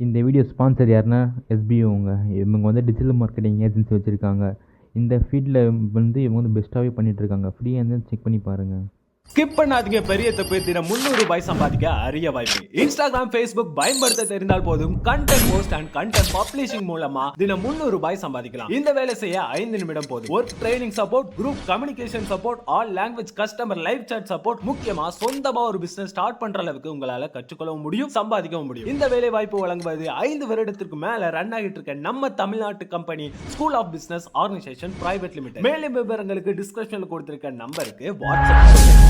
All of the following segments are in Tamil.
இந்த வீடியோ ஸ்பான்சர் யாருன்னா எஸ்பிஓங்க. இவங்க வந்து டிஜிட்டல் மார்க்கெட்டிங் ஏஜென்சி வச்சுருக்காங்க. இந்த ஃபீல்டில் வந்து இவங்க வந்து பெஸ்ட்டாகவே பண்ணிகிட்ருக்காங்க. ஃப்ரீயாக இருந்தால் செக் பண்ணி பாருங்கள். ஸ்கிப் பண்ணாதீங்க. பெரிய தப்பு. தினம் 300 ரூபாய் சம்பாதிக்க அரிய வாய்ப்பு. இன்ஸ்டாகிராம், ஃபேஸ்புக் பயன்படுத்த தெரிந்தால் போதும் content post and content publishing மூலமா தினம் 300 ரூபாய் சம்பாதிக்கலாம். இந்த வேலை செய்ய 5 நிமிடம் போதும். Work training support, group communication support, all language customer live chat support, முக்கியமா சொந்தமா ஒரு பிசினஸ் ஸ்டார்ட் பண்ற அளவுக்கு உங்களால கற்றுக்கொள்ளவும் முடியும், சம்பாதிக்கவும் முடியும். இந்த வேலை வாய்ப்பு வழங்குவது 5 வருடத்திற்கு மேல ரன் ஆகிட்டு இருக்க நம்ம தமிழ்நாட்டு company school of business organisation private limited. மேலும் விவரங்களுக்கு டிஸ்கிரிப்ஷன்ல கொடுத்திருக்க நம்பருக்கு வாட்ஸ்அப்.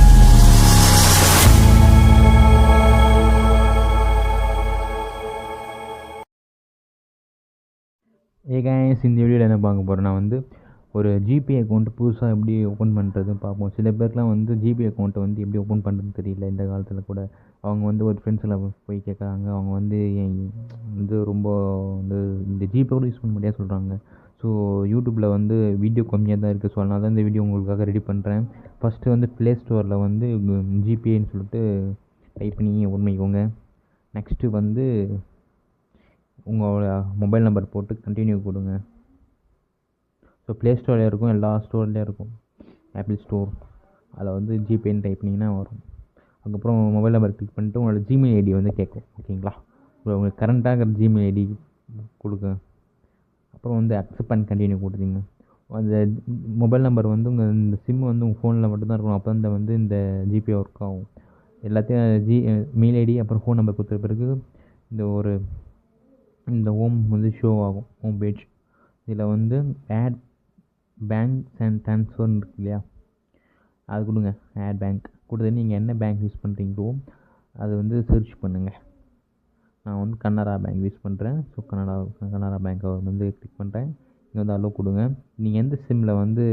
கைஸ், இந்த வீடியோவில் என்ன பார்க்க போகிறேன்னா வந்து ஒரு ஜிபே அக்கௌண்ட் புதுசாக எப்படி ஓப்பன் பண்ணுறதுன்னு பார்ப்போம். சில பேருக்குலாம் வந்து ஜிபே அக்கௌண்ட்டை வந்து எப்படி ஓப்பன் பண்ணுறதுன்னு தெரியல. இந்த காலத்தில் கூட அவங்க வந்து ஒரு ஃப்ரெண்ட்ஸில் போய் கேட்குறாங்க. அவங்க வந்து ரொம்ப வந்து இந்த ஜிபே கூட யூஸ் பண்ண முடியாது சொல்கிறாங்க. ஸோ யூடியூப்பில் வந்து வீடியோ கம்மியாக தான் இருக்குது. ஸோ அதனால தான் இந்த வீடியோ உங்களுக்காக ரெடி பண்ணுறேன். ஃபஸ்ட்டு வந்து ப்ளே ஸ்டோரில் வந்து ஜிபேன்னு சொல்லிட்டு டைப் பண்ணி ஓப்பன் பண்ணிக்கோங்க. நெக்ஸ்ட்டு வந்து உங்களோட மொபைல் நம்பர் போட்டு கண்டினியூ கொடுங்க. ஸோ ப்ளே ஸ்டோர்லேயும் இருக்கும், எல்லா ஸ்டோர்லேயும் இருக்கும். ஆப்பிள் ஸ்டோர் அதில் வந்து ஜிபேன்னு டைப் பண்ணிங்கன்னா வரும். அதுக்கப்புறம் மொபைல் நம்பர் கிளிக் பண்ணிட்டு உங்களோட ஜிமெயில் ஐடி வந்து கேட்கும். ஓகேங்களா? உங்களுக்கு கரண்ட்டாக இருக்கிற ஜிமெயில் ஐடி கொடுங்க. அப்புறம் வந்து அக்செப்ட் அண்ட் கண்டினியூ கொடுத்தீங்க. அந்த மொபைல் நம்பர் வந்து உங்கள் இந்த சிம் வந்து உங்கள் ஃபோனில் மட்டும்தான் இருக்கணும். அப்போ தான் வந்து இந்த ஜிபே ஒர்க் ஆகும். எல்லாத்தையும் மெயில் ஐடி அப்புறம் ஃபோன் நம்பர் கொடுத்த பிறகு இந்த ஹோம் வந்து ஷோ ஆகும், ஹோம் பேஜ். இதில் வந்து ஆட் பேங்க் அண்ட் ட்ரான்ஸ்ஃபர்னு இருக்கு இல்லையா, அது கொடுங்க. ஆட் பேங்க் கொடுத்து நீங்கள் என்ன பேங்க் யூஸ் பண்ணுறீங்களோ அது வந்து சர்ச் பண்ணுங்கள். நான் வந்து கனரா பேங்க் யூஸ் பண்ணுறேன். ஸோ கனரா பேங்க்கை வந்து கிளிக் பண்ணுறேன். இங்கே வந்து அலோவ் கொடுங்க. நீங்கள் எந்த சிம்மில் வந்து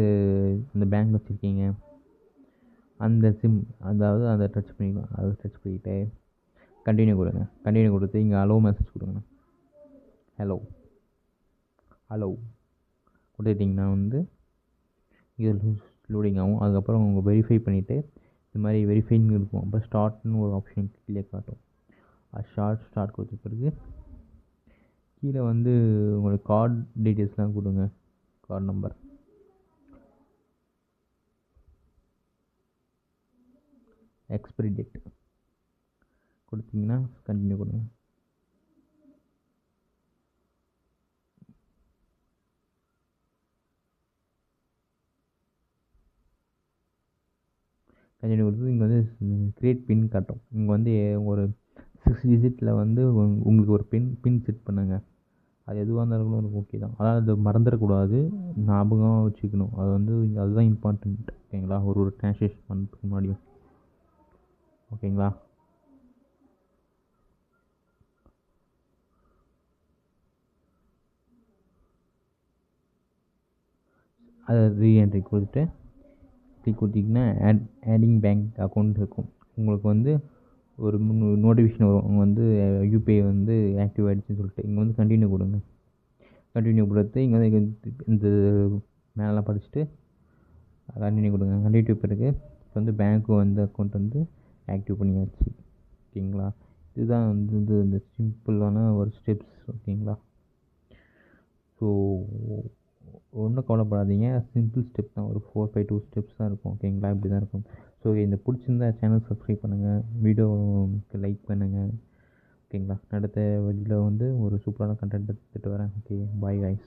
அந்த பேங்க் வச்சுருக்கீங்க அந்த சிம், அதாவது அதை டச் பண்ணிக்கலாம். அதை டச் பண்ணிக்கிட்டு கண்டினியூ கொடுங்க. கண்டினியூ கொடுத்து இங்கே அலோவ் மெசேஜ் கொடுங்க. ஹலோ கொடுத்துட்டிங்கன்னா வந்து இது லோடிங் ஆகும். அதுக்கப்புறம் உங்கள் வெரிஃபை பண்ணிவிட்டு இது மாதிரி வெரிஃபைன்னு இருக்கும். அப்போ ஸ்டார்ட்னு ஒரு ஆப்ஷன் கீழே காட்டும். அது ஸ்டார்ட் கொடுத்த பிறகு கீழே வந்து உங்களோட கார்டு டீட்டெயில்ஸ்லாம் கொடுங்க. கார்டு நம்பர், எக்ஸ்பைரி டேட் கொடுத்தீங்கன்னா கண்டினியூ கொடுங்க. கண்டினியூ கொடுத்து இங்கே வந்து க்ரியேட் பின் காட்டும். இங்கே வந்து ஒரு 6 டிஜிட்டில் வந்து உங்களுக்கு ஒரு பின் செட் பண்ணுங்கள். அது எதுவாக இருந்தாலும் எனக்கு ஓகே தான். அதாவது அது மறந்துடக்கூடாது, ஞாபகமாக வச்சுக்கணும். அதுதான் இம்பார்ட்டண்ட். ஓகேங்களா? ஒரு ட்ரான்ஸாக்ஷன் பண்ணுறதுக்கு முன்னாடியும். ஓகேங்களா? அதை ரீஎன்ட்ரி கொடுத்துட்டு கிளிக் கொடுத்தீங்கன்னா ஆடிங் பேங்க் அக்கௌண்ட் இருக்கும். உங்களுக்கு வந்து ஒரு நோட்டிஃபிகேஷன் வரும். அவங்க வந்து யூபிஐ வந்து ஆக்டிவ் ஆகிடுச்சின்னு சொல்லிட்டு இங்கே வந்து கண்டினியூ கொடுங்க. கண்டினியூ கொடுத்து இங்கே வந்து இந்த மேலெலாம் படிச்சுட்டு கண்டினியூ கொடுங்க. கண்டினியூ பிறகு இப்போ வந்து பேங்க்கு வந்து அக்கௌண்ட் வந்து ஆக்டிவ் பண்ணியாச்சு. ஓகேங்களா? இதுதான் வந்து இந்த சிம்பிளான ஒரு ஸ்டெப்ஸ். ஓகேங்களா? ஸோ ஒன்றும் கவலைப்படாதீங்க, சிம்பிள் ஸ்டெப் தான். ஒரு 4-5 ஸ்டெப்ஸ் தான் இருக்கும். ஓகேங்களா? இப்படி தான் இருக்கும். ஸோ இந்த பிடிச்சிருந்தா சேனல் சப்ஸ்கிரைப் பண்ணுங்கள், வீடியோவுக்கு லைக் பண்ணுங்கள். ஓகேங்களா? அடுத்த வீடியோவில் வந்து ஒரு சூப்பரான கண்டென்ட் எடுத்துகிட்டு வரேன். Okay, bye guys.